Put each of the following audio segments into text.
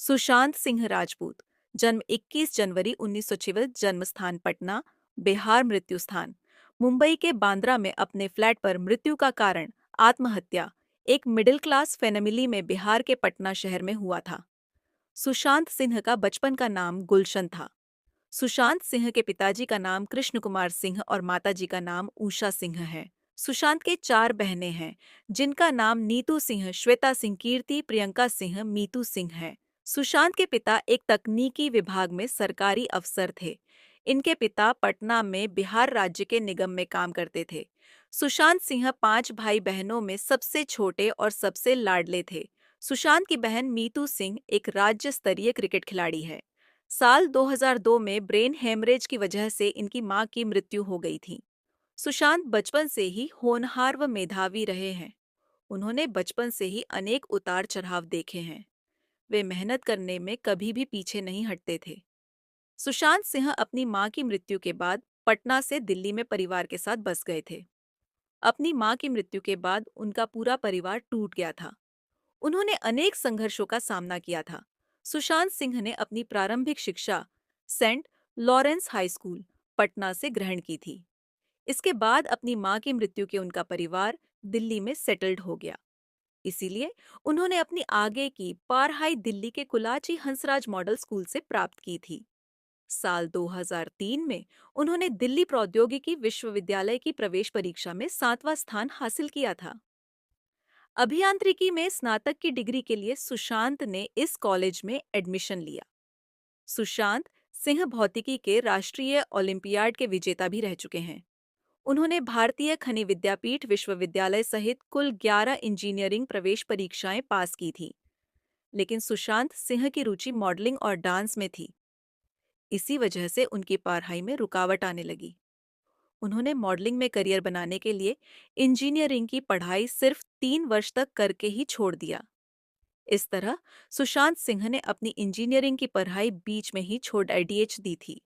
सुशांत सिंह राजपूत, जन्म 21 जनवरी 1926, जन्म स्थान पटना, बिहार, मृत्यु स्थान मुंबई के बांद्रा में अपने फ्लैट पर। मृत्यु का कारण आत्महत्या। एक मिडिल क्लास फैमिली में बिहार के पटना शहर में हुआ था। सुशांत सिंह का बचपन का नाम गुलशन था। सुशांत सिंह के पिताजी का नाम कृष्ण कुमार सिंह और माताजी का नाम उषा सिंह है। सुशांत के 4 बहनें हैं, जिनका नाम नीतू सिंह, श्वेता सिंह, कीर्ति, प्रियंका सिंह, मीतू सिंह है। सुशांत के पिता एक तकनीकी विभाग में सरकारी अफसर थे। इनके पिता पटना में बिहार राज्य के निगम में काम करते थे। सुशांत सिंह 5 भाई बहनों में सबसे छोटे और सबसे लाडले थे। सुशांत की बहन मीतू सिंह एक राज्य स्तरीय क्रिकेट खिलाड़ी है। साल 2002 में ब्रेन हेमरेज की वजह से इनकी मां की मृत्यु हो गई थी। सुशांत बचपन से ही होनहार व मेधावी रहे हैं। उन्होंने बचपन से ही अनेक उतार चढ़ाव देखे हैं। वे मेहनत करने में कभी भी पीछे नहीं हटते थे। सुशांत सिंह अपनी मां की मृत्यु के बाद पटना से दिल्ली में परिवार के साथ बस गए थे। अपनी मां की मृत्यु के बाद उनका पूरा परिवार टूट गया था। उन्होंने अनेक संघर्षों का सामना किया था। सुशांत सिंह ने अपनी प्रारंभिक शिक्षा Saint Lawrence High School, Patna से ग्रहण की थी। इसके बाद अपनी मां की मृत्यु के उनका परिवार दिल्ली में सेटल्ड हो गया। इसीलिए उन्होंने अपनी आगे की पढ़ाई दिल्ली के कुलाची हंसराज मॉडल स्कूल से प्राप्त की थी। साल 2003 में उन्होंने दिल्ली प्रौद्योगिकी विश्वविद्यालय की प्रवेश परीक्षा में 7वां स्थान हासिल किया था। अभियांत्रिकी में स्नातक की डिग्री के लिए सुशांत ने इस कॉलेज में एडमिशन लिया। सुशांत सिंह भौतिकी के राष्ट्रीय ओलंपियाड के विजेता भी रह चुके हैं। उन्होंने भारतीय खनि विद्यापीठ विश्वविद्यालय सहित कुल 11 इंजीनियरिंग प्रवेश परीक्षाएं पास की थी। लेकिन सुशांत सिंह की रुचि मॉडलिंग और डांस में थी। इसी वजह से उनकी पढ़ाई में रुकावट आने लगी। उन्होंने मॉडलिंग में करियर बनाने के लिए इंजीनियरिंग की पढ़ाई सिर्फ 3 वर्ष तक करके ही छोड़ दिया। इस तरह सुशांत सिंह ने अपनी इंजीनियरिंग की पढ़ाई बीच में ही छोड़ एडीएच दी थी।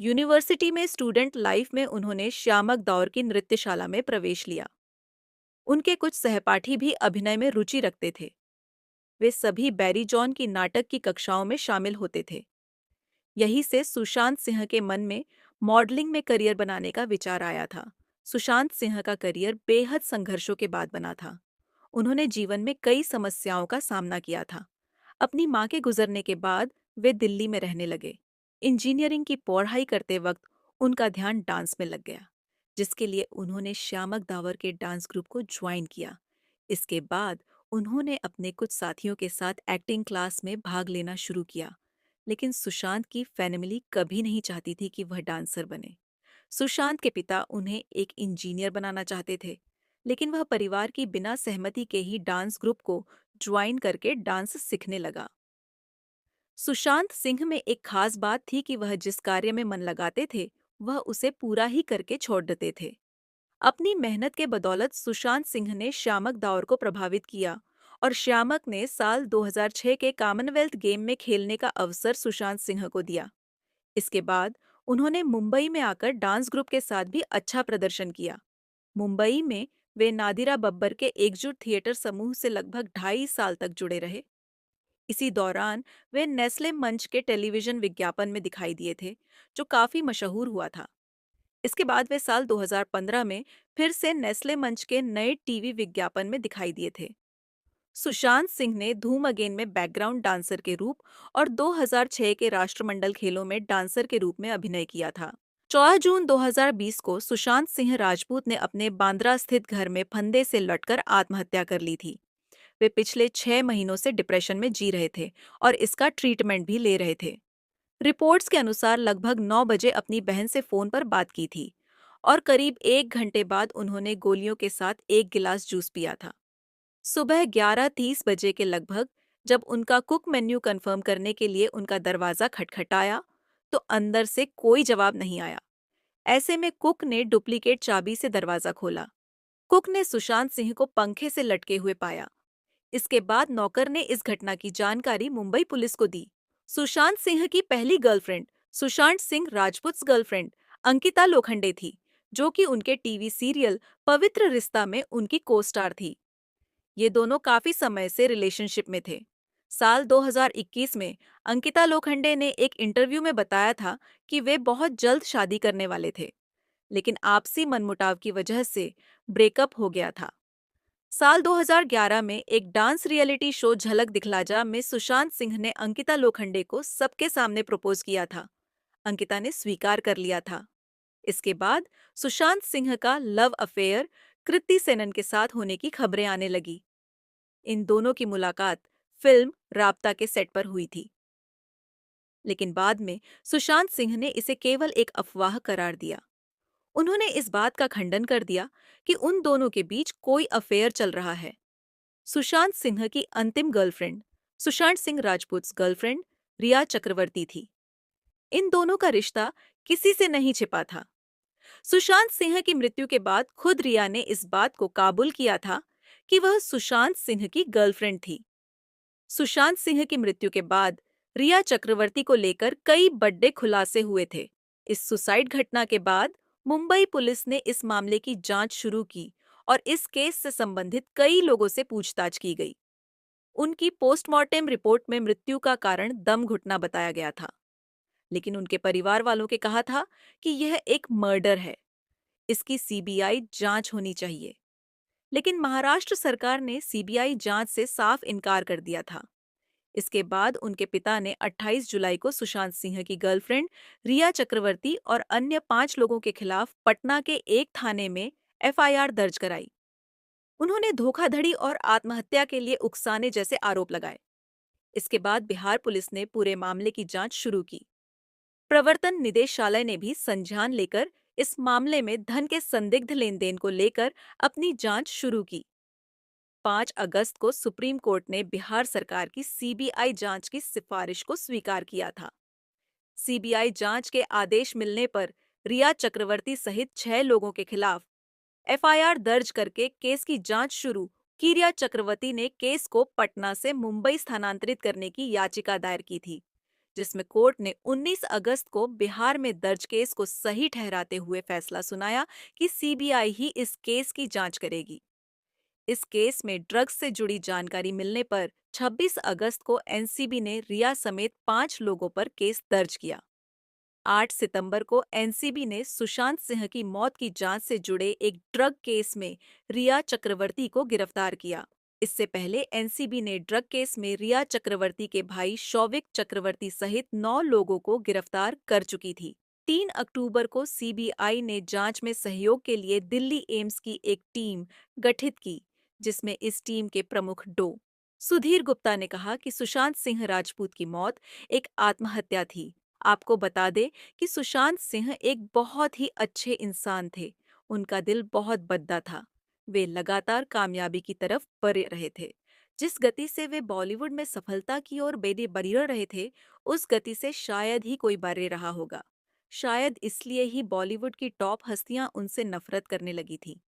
यूनिवर्सिटी में स्टूडेंट लाइफ में उन्होंने श्यामक दौर की नृत्यशाला में प्रवेश लिया। उनके कुछ सहपाठी भी अभिनय में रुचि रखते थे। वे सभी बैरी जॉन की नाटक की कक्षाओं में शामिल होते थे। यही से सुशांत सिंह के मन में मॉडलिंग में करियर बनाने का विचार आया था। सुशांत सिंह का करियर बेहद संघर्षों के बाद बना था। उन्होंने जीवन में कई समस्याओं का सामना किया था। अपनी मां के गुजरने के बाद वे दिल्ली में रहने लगे। इंजीनियरिंग की पढ़ाई करते वक्त उनका ध्यान डांस में लग गया, जिसके लिए उन्होंने श्यामक दावर के डांस ग्रुप को ज्वाइन किया। इसके बाद उन्होंने अपने कुछ साथियों के साथ एक्टिंग क्लास में भाग लेना शुरू किया। लेकिन सुशांत की फैमिली कभी नहीं चाहती थी कि वह डांसर बने। सुशांत के पिता उन्हें एक इंजीनियर बनाना चाहते थे, लेकिन वह परिवार की बिना सहमति के ही डांस ग्रुप को ज्वाइन करके डांस सीखने लगा। सुशांत सिंह में एक खास बात थी कि वह जिस कार्य में मन लगाते थे, वह उसे पूरा ही करके छोड़ देते थे। अपनी मेहनत के बदौलत सुशांत सिंह ने श्यामक दावर को प्रभावित किया और श्यामक ने साल 2006 के कॉमनवेल्थ गेम में खेलने का अवसर सुशांत सिंह को दिया। इसके बाद उन्होंने मुंबई में आकर डांस ग्रुप के साथ भी अच्छा प्रदर्शन किया। मुंबई में वे नादिरा बब्बर के एकजुट थिएटर समूह से लगभग 2.5 साल तक जुड़े रहे। इसी दौरान वे नेस्ले मंच के टेलीविजन विज्ञापन में दिखाई दिए थे, जो काफी मशहूर हुआ था। इसके बाद वे साल 2015 में फिर से नेस्ले मंच के नए टीवी विज्ञापन में दिखाई दिए थे। सुशांत सिंह ने धूम अगेन में बैकग्राउंड डांसर के रूप और 2006 के राष्ट्रमंडल खेलों में डांसर के रूप में अभिनय किया था। 14 जून 2020 को सुशांत सिंह राजपूत ने अपने बांद्रा स्थित घर में फंदे से लटकर आत्महत्या कर ली थी। वे पिछले 6 महीनों से डिप्रेशन में जी रहे थे और इसका ट्रीटमेंट भी ले रहे थे। रिपोर्ट्स के अनुसार लगभग 9 बजे अपनी बहन से फोन पर बात की थी और करीब 1 घंटे बाद उन्होंने गोलियों के साथ 1 गिलास जूस पिया था। सुबह 11:30 बजे के लगभग जब उनका कुक मेन्यू कंफर्म करने के लिए उनका दरवाजा खटखटाया, तो अंदर से कोई जवाब नहीं आया। ऐसे में कुक ने डुप्लीकेट चाबी से दरवाजा खोला। कुक ने सुशांत सिंह को पंखे से लटके हुए पाया। इसके बाद नौकर ने इस घटना की जानकारी मुंबई पुलिस को दी। सुशांत सिंह की पहली गर्लफ्रेंड सुशांत सिंह राजपूत गर्लफ्रेंड अंकिता लोखंडे थी, जो कि उनके टीवी सीरियल पवित्र रिश्ता में उनकी को स्टार थी। ये दोनों काफी समय से रिलेशनशिप में थे। साल 2021 में अंकिता लोखंडे ने एक इंटरव्यू में बताया था कि वे बहुत जल्द शादी करने वाले थे, लेकिन आपसी मनमुटाव की वजह से ब्रेकअप हो गया था। साल 2011 में एक डांस रियलिटी शो झलक दिखला जा में सुशांत सिंह ने अंकिता लोखंडे को सबके सामने प्रपोज किया था। अंकिता ने स्वीकार कर लिया था। इसके बाद सुशांत सिंह का लव अफेयर कृति सेनन के साथ होने की खबरें आने लगी। इन दोनों की मुलाकात फिल्म राबता के सेट पर हुई थी, लेकिन बाद में सुशांत सिंह ने इसे केवल एक अफवाह करार दिया। उन्होंने इस बात का खंडन कर दिया कि उन दोनों के बीच कोई अफेयर चल रहा है। सुशांत सिंह की अंतिम गर्लफ्रेंड सुशांत सिंह राजपूत गर्लफ्रेंड रिया चक्रवर्ती थी। इन दोनों का रिश्ता किसी से नहीं छिपा था। सुशांत सिंह की मृत्यु के बाद खुद रिया ने इस बात को काबुल किया था कि वह सुशांत सिंह की गर्लफ्रेंड थी। सुशांत सिंह की मृत्यु के बाद रिया चक्रवर्ती को लेकर कई बड़े खुलासे हुए थे। इस सुसाइड घटना के बाद मुंबई पुलिस ने इस मामले की जांच शुरू की और इस केस से संबंधित कई लोगों से पूछताछ की गई। उनकी पोस्टमार्टम रिपोर्ट में मृत्यु का कारण दम घुटना बताया गया था, लेकिन उनके परिवार वालों के कहा था कि यह एक मर्डर है, इसकी सीबीआई जांच होनी चाहिए। लेकिन महाराष्ट्र सरकार ने सीबीआई जांच से साफ इनकार कर दिया था। इसके बाद उनके पिता ने 28 जुलाई को सुशांत सिंह की गर्लफ्रेंड रिया चक्रवर्ती और अन्य 5 लोगों के खिलाफ पटना के एक थाने में एफआईआर दर्ज कराई। उन्होंने धोखाधड़ी और आत्महत्या के लिए उकसाने जैसे आरोप लगाए। इसके बाद बिहार पुलिस ने पूरे मामले की जांच शुरू की। प्रवर्तन निदेशालय ने भी संज्ञान लेकर इस मामले में धन के संदिग्ध लेन देन को लेकर अपनी जांच शुरू की। 5 अगस्त को सुप्रीम कोर्ट ने बिहार सरकार की सीबीआई जांच की सिफारिश को स्वीकार किया था। सीबीआई जांच के आदेश मिलने पर रिया चक्रवर्ती सहित 6 लोगों के खिलाफ एफआईआर दर्ज करके केस की जांच शुरू की। रिया चक्रवर्ती ने केस को पटना से मुंबई स्थानांतरित करने की याचिका दायर की थी, जिसमें कोर्ट ने 19 अगस्त को बिहार में दर्ज केस को सही ठहराते हुए फैसला सुनाया कि सीबीआई ही इस केस की जांच करेगी। इस केस में ड्रग्स से जुड़ी जानकारी मिलने पर 26 अगस्त को एनसीबी ने रिया समेत 5 लोगों पर केस दर्ज किया। 8 सितंबर को एनसीबी ने सुशांत सिंह की मौत की जांच से जुड़े एक ड्रग केस में रिया चक्रवर्ती को गिरफ्तार किया। इससे पहले एनसीबी ने ड्रग केस में रिया चक्रवर्ती के भाई शौविक चक्रवर्ती सहित 9 लोगों को गिरफ्तार कर चुकी थी। 3 अक्टूबर को सीबीआई ने जांच में सहयोग के लिए दिल्ली एम्स की एक टीम गठित की, जिसमें इस टीम के प्रमुख डॉ. सुधीर गुप्ता ने कहा कि सुशांत सिंह राजपूत की मौत एक आत्महत्या थी। आपको बता दें कि सुशांत सिंह एक बहुत ही अच्छे इंसान थे। उनका दिल बहुत बद्दा था। वे लगातार कामयाबी की तरफ बढ़ रहे थे। जिस गति से वे बॉलीवुड में सफलता की ओर बढ़ रहे थे, उस गति से शायद ही कोई बढ़ रहा होगा। शायद इसलिए ही बॉलीवुड की टॉप हस्तियां उनसे नफरत करने लगी थी।